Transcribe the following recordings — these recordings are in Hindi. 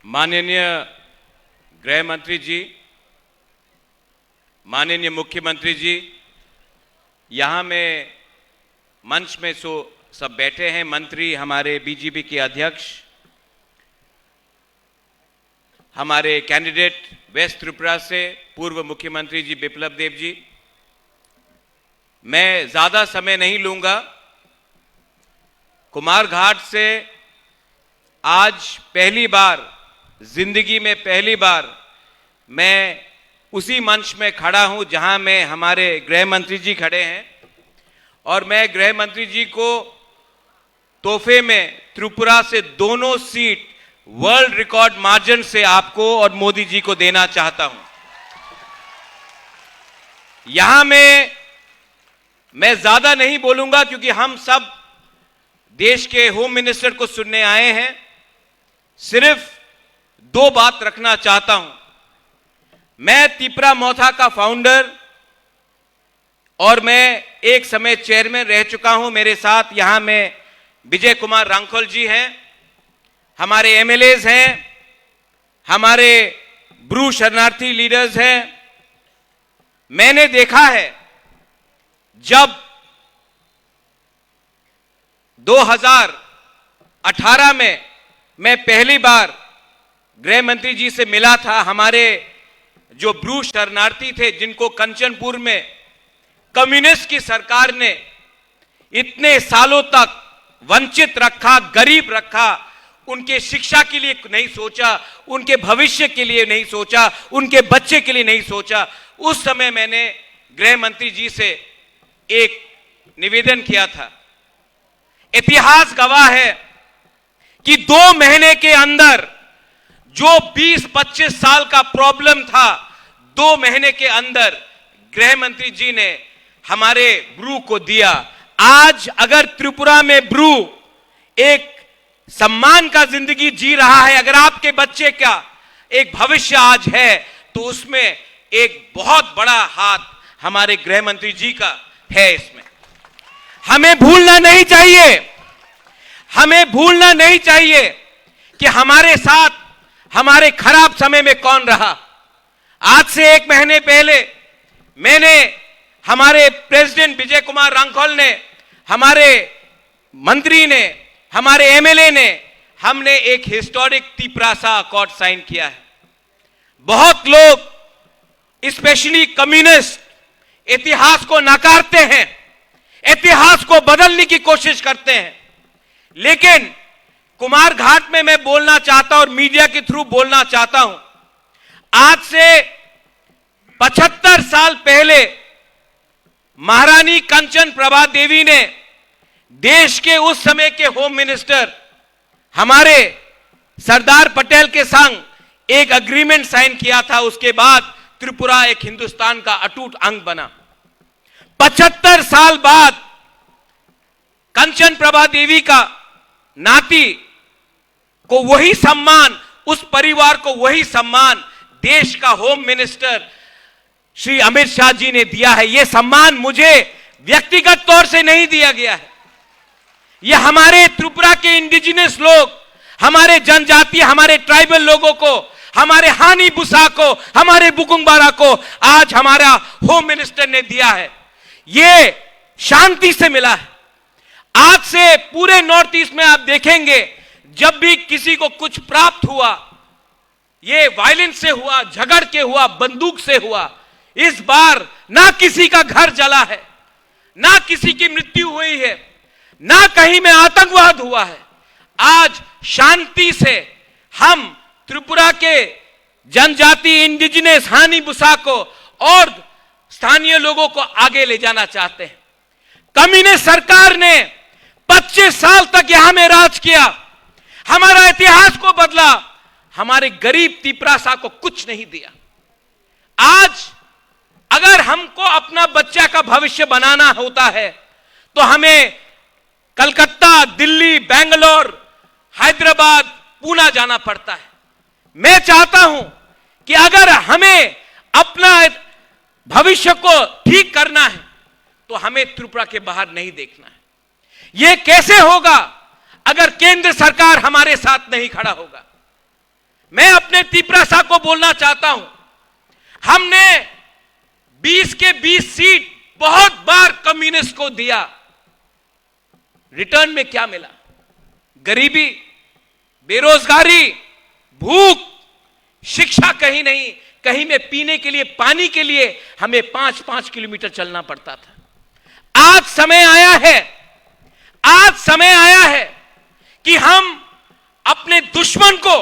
माननीय गृह मंत्री जी, माननीय मुख्यमंत्री जी, यहाँ में मंच में सब बैठे हैं, मंत्री, हमारे बीजेपी के अध्यक्ष, हमारे कैंडिडेट वेस्ट त्रिपुरा से पूर्व मुख्यमंत्री जी बिप्लब देव जी। मैं ज्यादा समय नहीं लूंगा। कुमारघाट से आज पहली बार, जिंदगी में पहली बार मैं उसी मंच में खड़ा हूं जहां में हमारे गृह मंत्री जी खड़े हैं, और मैं गृह मंत्री जी को तोहफे में त्रिपुरा से दोनों सीट वर्ल्ड रिकॉर्ड मार्जिन से आपको और मोदी जी को देना चाहता हूं। यहां मैं ज्यादा नहीं बोलूंगा क्योंकि हम सब देश के होम मिनिस्टर को सुनने आए हैं। सिर्फ दो बात रखना चाहता हूं। मैं तिपरा मोथा का फाउंडर और मैं एक समय चेयरमैन रह चुका हूं। मेरे साथ यहां में विजय कुमार रांखल जी हैं, हमारे एमएलएज हैं, हमारे ब्रू शरणार्थी लीडर्स हैं। मैंने देखा है जब 2018 में मैं पहली बार गृह मंत्री जी से मिला था, हमारे जो ब्रू शरणार्थी थे जिनको कंचनपुर में कम्युनिस्ट की सरकार ने इतने सालों तक वंचित रखा, गरीब रखा, उनके शिक्षा के लिए नहीं सोचा, उनके भविष्य के लिए नहीं सोचा, उनके बच्चे के लिए नहीं सोचा। उस समय मैंने गृह मंत्री जी से एक निवेदन किया था। इतिहास गवाह है कि 2 महीने के अंदर जो 20-25 साल का प्रॉब्लम था, 2 महीने के अंदर गृह मंत्री जी ने हमारे ब्रू को दिया। आज अगर त्रिपुरा में ब्रू एक सम्मान का जिंदगी जी रहा है, अगर आपके बच्चे का एक भविष्य आज है, तो उसमें एक बहुत बड़ा हाथ हमारे गृह मंत्री जी का है। इसमें हमें भूलना नहीं चाहिए, हमें भूलना नहीं चाहिए कि हमारे साथ हमारे खराब समय में कौन रहा। आज से 1 महीने पहले मैंने, हमारे प्रेसिडेंट विजय कुमार रांखल ने, हमारे मंत्री ने, हमारे एमएलए ने, हमने एक हिस्टोरिक तिपरासा अकॉर्ड साइन किया है। बहुत लोग, स्पेशली कम्युनिस्ट, इतिहास को नकारते हैं, इतिहास को बदलने की कोशिश करते हैं, लेकिन कुमारघाट में मैं बोलना चाहता हूं और मीडिया के थ्रू बोलना चाहता हूं। आज से 75 साल पहले महारानी कंचन प्रभा देवी ने देश के उस समय के होम मिनिस्टर हमारे सरदार पटेल के संग एक एग्रीमेंट साइन किया था। उसके बाद त्रिपुरा एक हिंदुस्तान का अटूट अंग बना। 75 साल बाद कंचन प्रभा देवी का नाती को वही सम्मान, उस परिवार को वही सम्मान देश का होम मिनिस्टर श्री अमित शाह जी ने दिया है। यह सम्मान मुझे व्यक्तिगत तौर से नहीं दिया गया है, यह हमारे त्रिपुरा के इंडिजिनस लोग, हमारे जनजातीय, हमारे ट्राइबल लोगों को, हमारे हानी बुसा को, हमारे बुकुंगबारा को आज हमारा होम मिनिस्टर ने दिया है। यह शांति से मिला है। आज से पूरे नॉर्थ ईस्ट में आप देखेंगे, जब भी किसी को कुछ प्राप्त हुआ, ये वायलेंस से हुआ, झगड़ के हुआ, बंदूक से हुआ। इस बार ना किसी का घर जला है, ना किसी की मृत्यु हुई है, ना कहीं में आतंकवाद हुआ है। आज शांति से हम त्रिपुरा के जनजाति, इंडिजिनस, हानी बुसा को और स्थानीय लोगों को आगे ले जाना चाहते हैं। कम्युनिस्ट सरकार ने 25 साल तक यहां में राज किया, हमारा इतिहास को बदला, हमारे गरीब तिपरासा को कुछ नहीं दिया। आज अगर हमको अपना बच्चा का भविष्य बनाना होता है तो हमें कलकत्ता, दिल्ली, बेंगलोर, हैदराबाद, पूना जाना पड़ता है। मैं चाहता हूं कि अगर हमें अपना भविष्य को ठीक करना है तो हमें त्रिपुरा के बाहर नहीं देखना है। यह कैसे होगा अगर केंद्र सरकार हमारे साथ नहीं खड़ा होगा। मैं अपने त्रिपुरा को बोलना चाहता हूं, हमने 20 के 20 सीट बहुत बार कम्युनिस्ट को दिया, रिटर्न में क्या मिला? गरीबी, बेरोजगारी, भूख, शिक्षा कहीं नहीं, कहीं में पीने के लिए, पानी के लिए हमें 5-5 किलोमीटर चलना पड़ता था। आज समय आया है कि हम अपने दुश्मन को,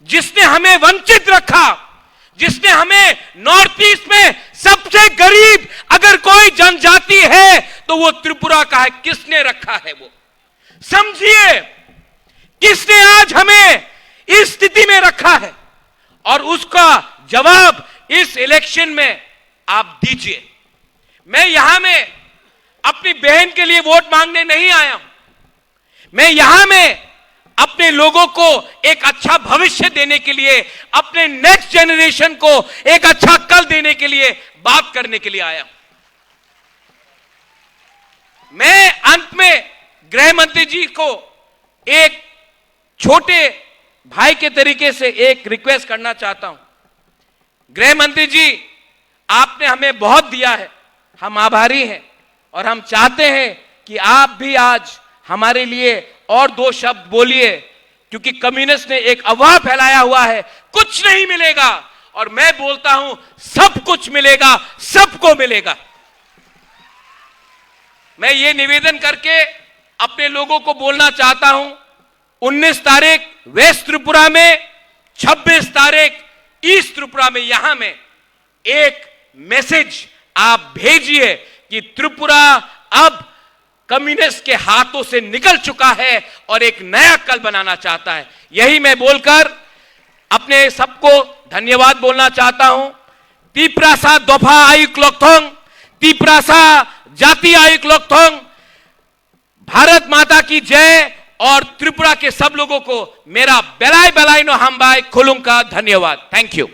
जिसने हमें वंचित रखा, जिसने हमें नॉर्थ ईस्ट में सबसे गरीब अगर कोई जनजाति है तो वो त्रिपुरा का है, किसने रखा है? वो समझिए, किसने आज हमें इस स्थिति में रखा है, और उसका जवाब इस इलेक्शन में आप दीजिए। मैं यहां में अपनी बहन के लिए वोट मांगने नहीं आया हूं, मैं यहां में अपने लोगों को एक अच्छा भविष्य देने के लिए, अपने नेक्स्ट जनरेशन को एक अच्छा कल देने के लिए बात करने के लिए आया हूं। मैं अंत में गृह मंत्री जी को एक छोटे भाई के तरीके से एक रिक्वेस्ट करना चाहता हूं। गृह मंत्री जी, आपने हमें बहुत दिया है, हम आभारी हैं, और हम चाहते हैं कि आप भी आज हमारे लिए और 2 शब्द बोलिए, क्योंकि कम्युनिस्ट ने एक अफवाह फैलाया हुआ है कुछ नहीं मिलेगा, और मैं बोलता हूं सब कुछ मिलेगा, सबको मिलेगा। मैं ये निवेदन करके अपने लोगों को बोलना चाहता हूं, 19 तारीख वेस्ट त्रिपुरा में, 26 तारीख ईस्ट त्रिपुरा में, यहां में एक मैसेज आप भेजिए कि त्रिपुरा अब कम्युनिस्ट के हाथों से निकल चुका है और एक नया कल बनाना चाहता है। यही मैं बोलकर अपने सबको धन्यवाद बोलना चाहता हूं। त्रिपुरा दोफा आयुक लोकथोंग, त्रिपुरा जाति आयुक लोकथोंग, भारत माता की जय, और त्रिपुरा के सब लोगों को मेरा बेलाई बेलाई नो हमबाई खुलुंग का धन्यवाद। Thank you.